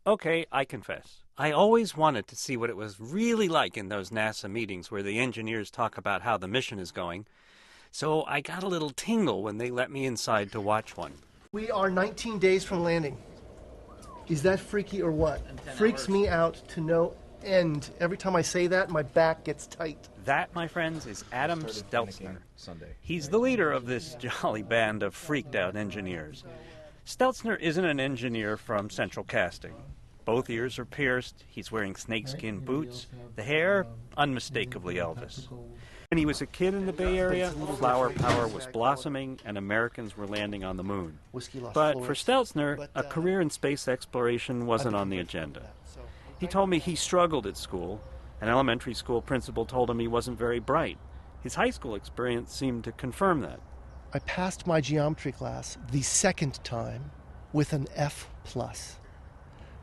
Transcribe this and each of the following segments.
Okay, I confess. I always wanted to see what it was really like in those NASA meetings where the engineers talk about how the mission is going. So I got a little tingle when they let me inside to watch one. We are 19 days from landing. Is that freaky or what? Freaks me out to no end. Every time I say that, my back gets tight. That, my friends, is Adam Stelzner. He's the leader of this jolly band of freaked out engineers. Stelzner isn't an engineer from Central Casting. Both ears are pierced, he's wearing snakeskin boots, the hair, unmistakably Elvis. When he was a kid in the Bay Area, flower power was blossoming and Americans were landing on the moon. But for Stelzner, a career in space exploration wasn't on the agenda. He told me he struggled at school. An elementary school principal told him he wasn't very bright. His high school experience seemed to confirm that. I passed my geometry class the second time with an F+,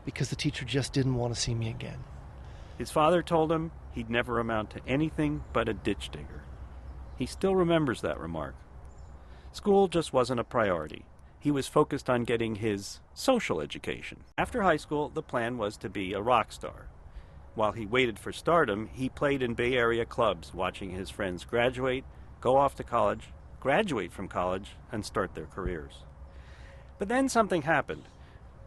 because the teacher just didn't want to see me again. His father told him he'd never amount to anything but a ditch digger. He still remembers that remark. School just wasn't a priority. He was focused on getting his social education. After high school, the plan was to be a rock star. While he waited for stardom, he played in Bay Area clubs, watching his friends graduate, go off to college, graduate from college, and start their careers. But then something happened.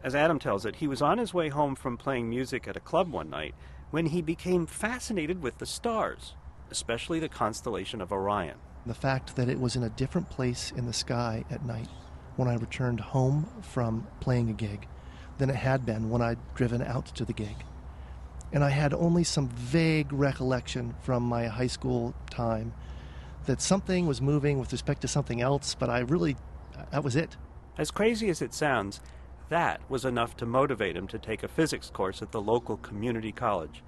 As Adam tells it, he was on his way home from playing music at a club one night when he became fascinated with the stars, especially the constellation of Orion. The fact that it was in a different place in the sky at night when I returned home from playing a gig than it had been when I'd driven out to the gig. And I had only some vague recollection from my high school time that something was moving with respect to something else, but that was it. As crazy as it sounds, that was enough to motivate him to take a physics course at the local community college.